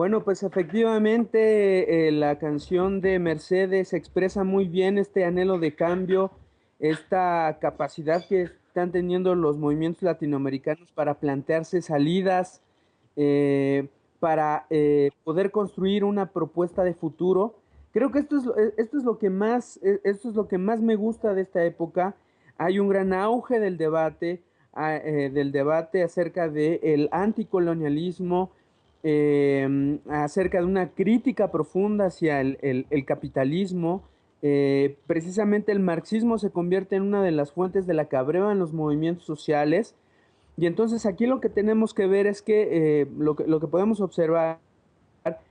Bueno, pues efectivamente la canción de Mercedes expresa muy bien este anhelo de cambio, esta capacidad que están teniendo los movimientos latinoamericanos para plantearse salidas, eh, para poder construir una propuesta de futuro. Creo que esto es lo que más, esto es lo que más me gusta de esta época. Hay un gran auge del debate acerca del anticolonialismo, acerca de una crítica profunda hacia el capitalismo. Precisamente el marxismo se convierte en una de las fuentes de la que abrevan los movimientos sociales. Y entonces aquí lo que tenemos que ver es que lo que podemos observar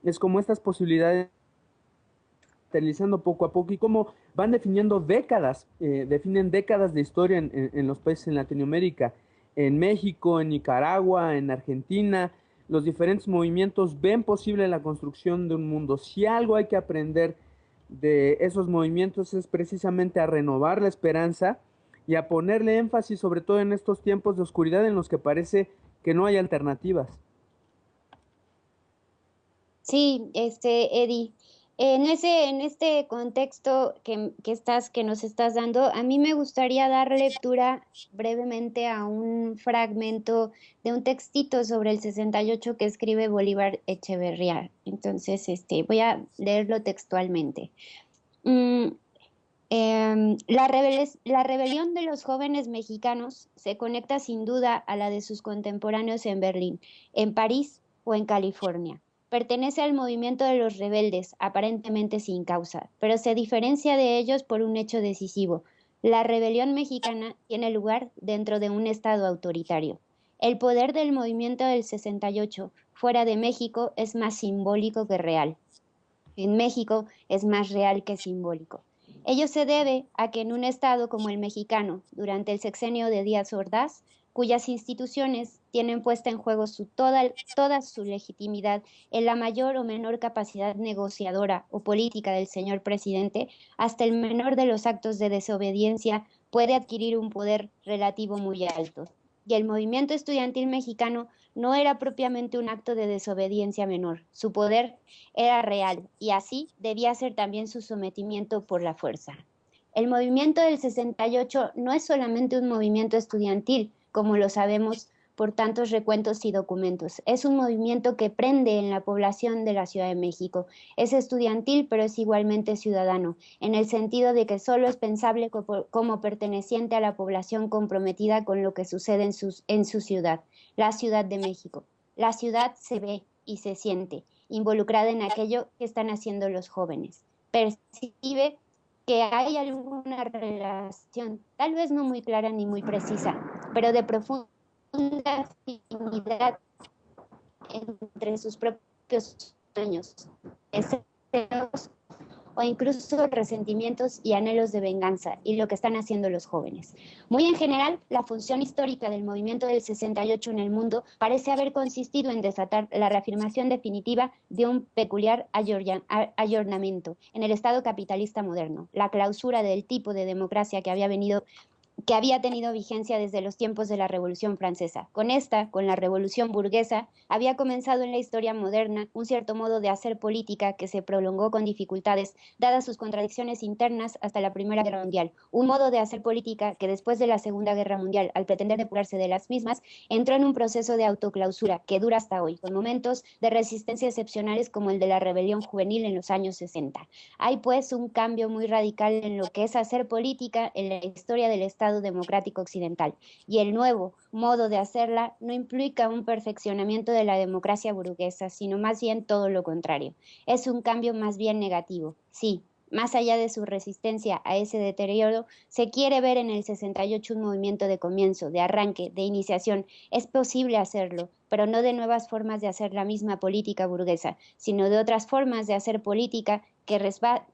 es cómo estas posibilidades materializando poco a poco y cómo van definiendo décadas, definen décadas de historia en los países en Latinoamérica, en México, en Nicaragua, en Argentina. Los diferentes movimientos ven posible la construcción de un mundo. Si algo hay que aprender de esos movimientos es precisamente a renovar la esperanza y a ponerle énfasis sobre todo en estos tiempos de oscuridad en los que parece que no hay alternativas. Sí, Eddie, en este contexto que nos estás dando, a mí me gustaría dar lectura brevemente a un fragmento de un textito sobre el 68 que escribe Bolívar Echeverría. Entonces, voy a leerlo textualmente. Mm, la rebelión de los jóvenes mexicanos se conecta sin duda a la de sus contemporáneos en Berlín, en París o en California. Pertenece al movimiento de los rebeldes, aparentemente sin causa, pero se diferencia de ellos por un hecho decisivo. La rebelión mexicana tiene lugar dentro de un Estado autoritario. El poder del movimiento del 68 fuera de México es más simbólico que real. En México es más real que simbólico. Ello se debe a que en un estado como el mexicano, durante el sexenio de Díaz Ordaz, cuyas instituciones tienen puesta en juego toda su legitimidad en la mayor o menor capacidad negociadora o política del señor presidente, hasta el menor de los actos de desobediencia puede adquirir un poder relativo muy alto. Y el movimiento estudiantil mexicano no era propiamente un acto de desobediencia menor. Su poder era real y así debía ser también su sometimiento por la fuerza. El movimiento del 68 no es solamente un movimiento estudiantil, como lo sabemos por tantos recuentos y documentos. Es un movimiento que prende en la población de la Ciudad de México. Es estudiantil, pero es igualmente ciudadano, en el sentido de que solo es pensable como perteneciente a la población comprometida con lo que sucede en su ciudad, la Ciudad de México. La ciudad se ve y se siente involucrada en aquello que están haciendo los jóvenes. Percibe que hay alguna relación, tal vez no muy clara ni muy precisa, pero de profunda afinidad entre sus propios sueños, deseos o incluso resentimientos y anhelos de venganza y lo que están haciendo los jóvenes. Muy en general, la función histórica del movimiento del 68 en el mundo parece haber consistido en desatar la reafirmación definitiva de un peculiar ayornamiento en el Estado capitalista moderno, la clausura del tipo de democracia que había tenido vigencia desde los tiempos de la Revolución Francesa. Con la Revolución Burguesa, había comenzado en la historia moderna un cierto modo de hacer política que se prolongó con dificultades, dadas sus contradicciones internas hasta la Primera Guerra Mundial. Un modo de hacer política que después de la Segunda Guerra Mundial, al pretender depurarse de las mismas, entró en un proceso de autoclausura que dura hasta hoy, con momentos de resistencia excepcionales como el de la rebelión juvenil en los años 60. Hay pues un cambio muy radical en lo que es hacer política en la historia del Estado democrático occidental, y el nuevo modo de hacerla no implica un perfeccionamiento de la democracia burguesa, sino más bien todo lo contrario. Es un cambio más bien negativo. Sí, más allá de su resistencia a ese deterioro, se quiere ver en el 68 un movimiento de comienzo, de arranque, de iniciación. Es posible hacerlo, pero no de nuevas formas de hacer la misma política burguesa, sino de otras formas de hacer política que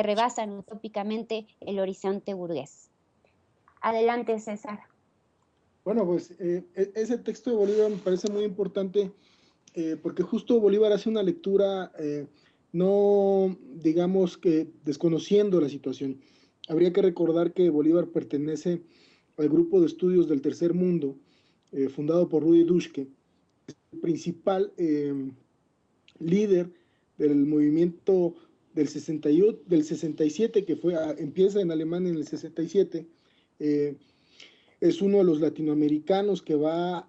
rebasan utópicamente el horizonte burgués. Adelante, César. Bueno, pues ese texto de Bolívar me parece muy importante porque justo Bolívar hace una lectura no, digamos que desconociendo la situación. Habría que recordar que Bolívar pertenece al grupo de estudios del Tercer Mundo, fundado por Rudy Duschke, el principal líder del movimiento del 68, del 67, que empieza en Alemania en el 67, es uno de los latinoamericanos que va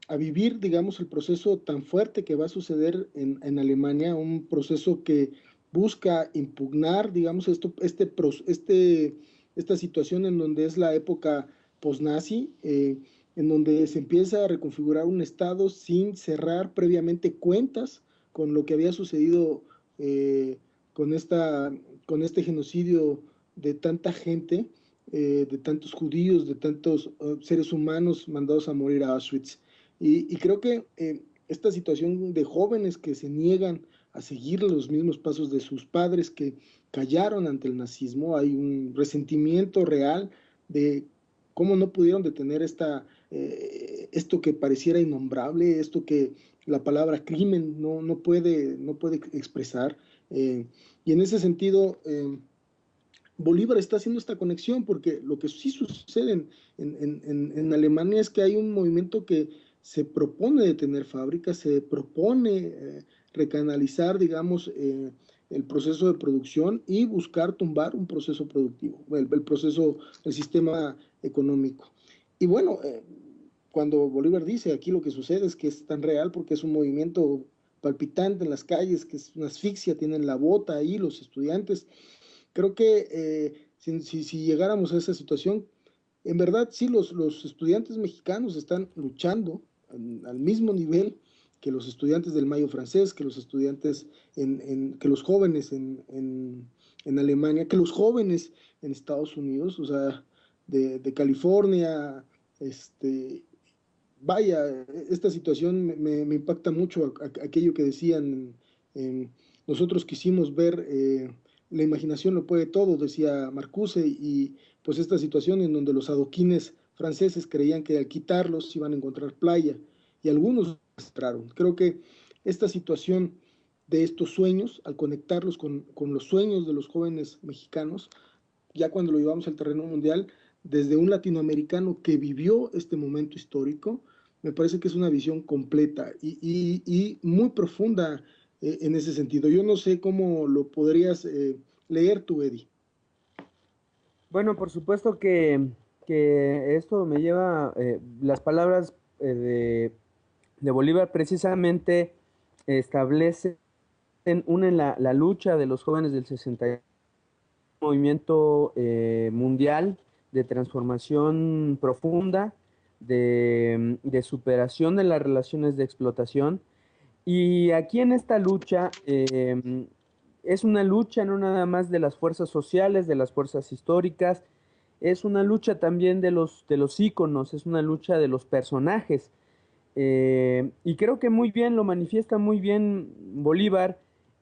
a vivir, digamos, el proceso tan fuerte que va a suceder en Alemania, un proceso que busca impugnar, digamos, esta situación en donde es la época post-nazi, en donde se empieza a reconfigurar un Estado sin cerrar previamente cuentas con lo que había sucedido con, con este genocidio de tanta gente, de tantos judíos, de tantos seres humanos mandados a morir a Auschwitz. Y creo que esta situación de jóvenes que se niegan a seguir los mismos pasos de sus padres que callaron ante el nazismo, hay un resentimiento real de cómo no pudieron detener esto que pareciera innombrable, esto que la palabra crimen no puede expresar. Y en ese sentido, Bolívar está haciendo esta conexión porque lo que sí sucede en Alemania es que hay un movimiento que se propone detener fábricas, se propone recanalizar, digamos, el proceso de producción y buscar tumbar un proceso productivo, el sistema económico. Y bueno, cuando Bolívar dice aquí lo que sucede es que es tan real porque es un movimiento palpitante en las calles, que es una asfixia, tienen la bota ahí los estudiantes. Creo que si llegáramos a esa situación, en verdad sí los estudiantes mexicanos están luchando al mismo nivel que los estudiantes del Mayo francés, que los estudiantes, que los jóvenes en Alemania, que los jóvenes en Estados Unidos, o sea, de California, vaya, esta situación me impacta mucho aquello que decían, nosotros quisimos ver, la imaginación lo puede todo, decía Marcuse, y pues esta situación en donde los adoquines franceses creían que al quitarlos iban a encontrar playa, y algunos encontraron. Creo que esta situación de estos sueños, al conectarlos con los sueños de los jóvenes mexicanos, ya cuando lo llevamos al terreno mundial, desde un latinoamericano que vivió este momento histórico, me parece que es una visión completa y muy profunda en ese sentido. Yo no sé cómo lo podrías leer tú, Eddie. Bueno, por supuesto que esto me lleva, las palabras de Bolívar precisamente establecen una en la lucha de los jóvenes del 60, movimiento mundial de transformación profunda, de superación de las relaciones de explotación. Y aquí en esta lucha es una lucha no nada más de las fuerzas sociales, de las fuerzas históricas, es una lucha también de los íconos, es una lucha de los personajes. Y creo que muy bien lo manifiesta muy bien Bolívar.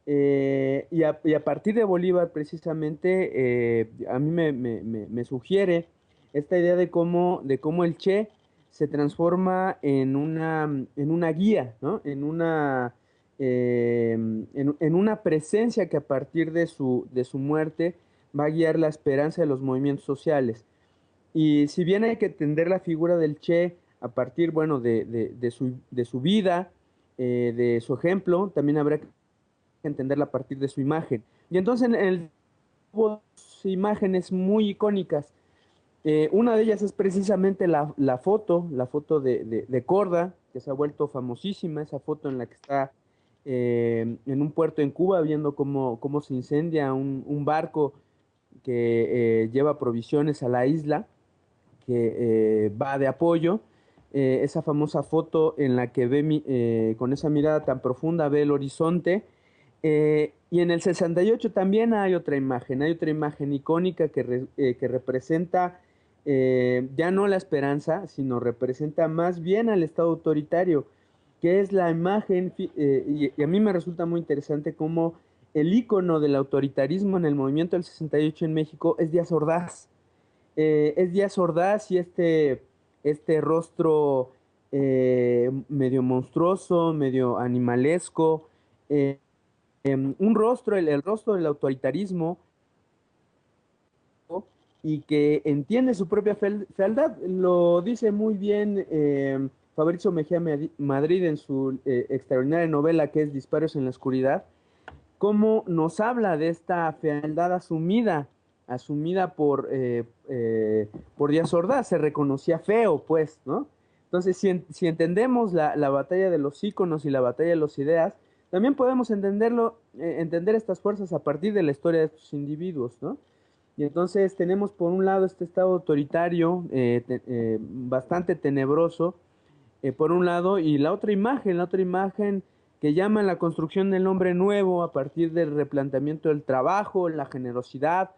Y a partir de Bolívar precisamente a mí me sugiere esta idea de cómo el Che se transforma en una guía, ¿no? En una presencia que a partir de su muerte va a guiar la esperanza de los movimientos sociales. Y si bien hay que entender la figura del Che a partir, bueno, de su vida, de su ejemplo, también habrá que entenderla a partir de su imagen. Y entonces hubo imágenes muy icónicas. Una de ellas es precisamente la foto de Korda, que se ha vuelto famosísima, esa foto en la que está en un puerto en Cuba viendo cómo se incendia un barco que lleva provisiones a la isla, que va de apoyo. Esa famosa foto en la que con esa mirada tan profunda ve el horizonte. Y en el 68 también hay otra imagen icónica que representa ya no la esperanza, sino representa más bien al Estado autoritario, que es la imagen, y a mí me resulta muy interesante cómo el ícono del autoritarismo en el movimiento del 68 en México es Díaz Ordaz y este rostro medio monstruoso, medio animalesco, un rostro, el rostro del autoritarismo, y que entiende su propia fealdad. Lo dice muy bien Fabrizio Mejía Madrid en su extraordinaria novela que es Disparos en la Oscuridad, cómo nos habla de esta fealdad asumida por Díaz Ordaz, se reconocía feo, pues, ¿no? Entonces, si entendemos la batalla de los íconos y la batalla de las ideas, también podemos entender estas fuerzas a partir de la historia de estos individuos, ¿no? Y entonces tenemos por un lado este estado autoritario, bastante tenebroso, por un lado, y la otra imagen que llama la construcción del hombre nuevo a partir del replanteamiento del trabajo, la generosidad,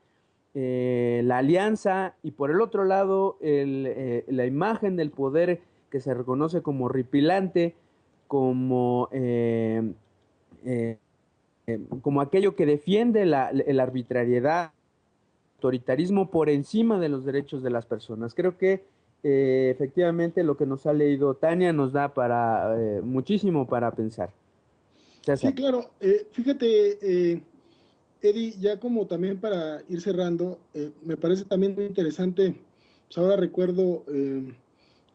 la alianza, y por el otro lado, la imagen del poder que se reconoce como horripilante, como, eh, como aquello que defiende la arbitrariedad, autoritarismo por encima de los derechos de las personas. Creo que efectivamente lo que nos ha leído Tania nos da para muchísimo para pensar. Sí, César. claro. Fíjate, Eddie, ya como también para ir cerrando, me parece también muy interesante, pues ahora recuerdo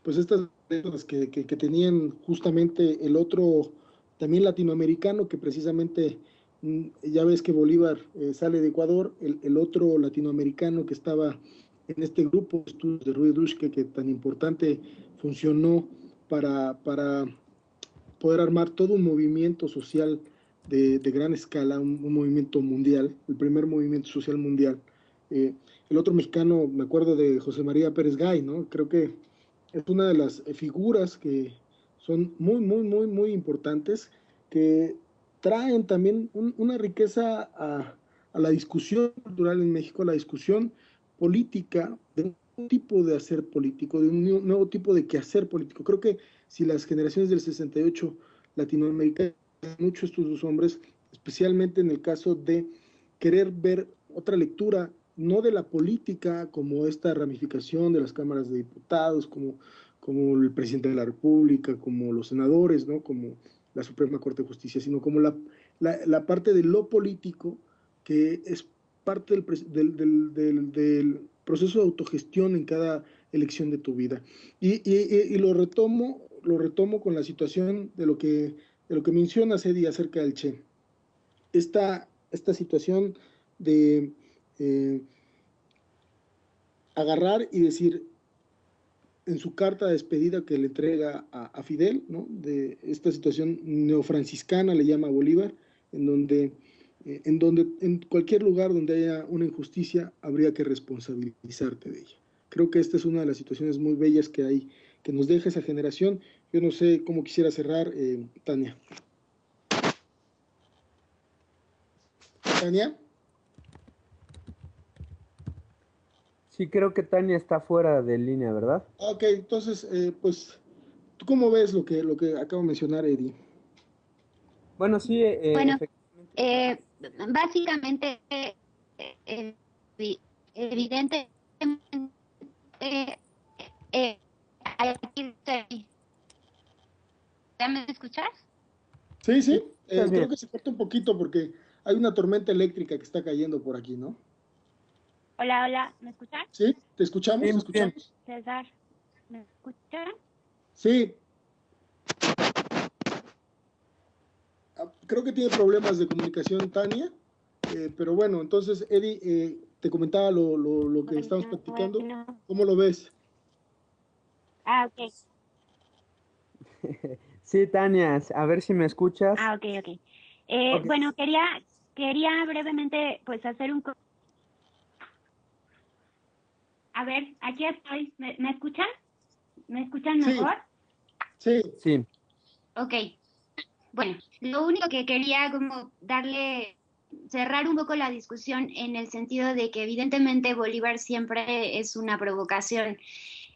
pues estas anécdotas que tenían justamente el otro, también latinoamericano, que precisamente ya ves que Bolívar sale de Ecuador, el otro latinoamericano que estaba en este grupo de estudios de Ruiz Dushke, que tan importante funcionó para poder armar todo un movimiento social de gran escala, un movimiento mundial, el primer movimiento social mundial. El otro mexicano, me acuerdo de José María Pérez Gay, ¿no? Creo que es una de las figuras que son muy importantes, que traen también una riqueza a la discusión cultural en México, a la discusión política, de un tipo de hacer político, de un nuevo tipo de quehacer político. Creo que si las generaciones del 68 latinoamericanas, mucho estos dos hombres, especialmente en el caso de querer ver otra lectura, no de la política como esta ramificación de las cámaras de diputados, como el presidente de la República, como los senadores, ¿no? Como la Suprema Corte de Justicia, sino como la parte de lo político, que es parte del proceso de autogestión en cada elección de tu vida. Y lo retomo con la situación de lo que mencionas, Eddie, acerca del Che. Esta situación de agarrar y decir en su carta de despedida que le entrega a Fidel, ¿no? De esta situación neofranciscana, le llama Bolívar, en donde en cualquier lugar donde haya una injusticia habría que responsabilizarte de ella. Creo que esta es una de las situaciones muy bellas que hay, que nos deja esa generación. Yo no sé cómo quisiera cerrar, Tania. Tania. Sí, creo que Tania está fuera de línea, ¿verdad? Ok, entonces, pues, ¿tú cómo ves lo que acabo de mencionar, Eddie? Bueno, sí, Bueno, efectivamente. eh, básicamente, evidentemente, eh, aquí ¿ya me escuchas? Sí, Sí, sí, estás creo bien. que se corta un poquito porque hay una tormenta eléctrica que está cayendo por aquí, ¿no? Hola, hola, ¿me escuchan? Sí, ¿te escuchamos? Sí, ¿Te muy bien. escuchamos? César, ¿me escuchan? Sí, creo que tiene problemas de comunicación Tania, pero bueno, entonces, Eddie, te comentaba lo que estamos Bueno, platicando. bueno. ¿Cómo lo ves? Ok. Sí, Tania, a ver si me escuchas. Ok. Ok. Bueno, quería brevemente, pues, hacer un... A ver, aquí estoy. ¿Me escuchan? ¿Me escuchan Sí, mejor? sí, Sí. Ok. Bueno, lo único que quería como cerrar un poco la discusión en el sentido de que evidentemente Bolívar siempre es una provocación,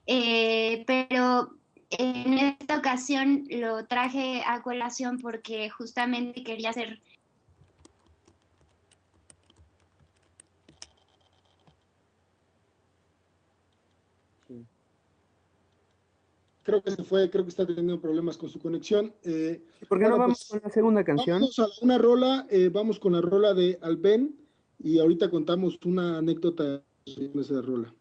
pero en esta ocasión lo traje a colación porque justamente quería hacer... Sí. creo que está teniendo problemas con su conexión. ¿Y por qué no Bueno, vamos con pues la segunda canción? vámonos a una rola, vamos con la rola de Alben y ahorita contamos una anécdota de esa rola.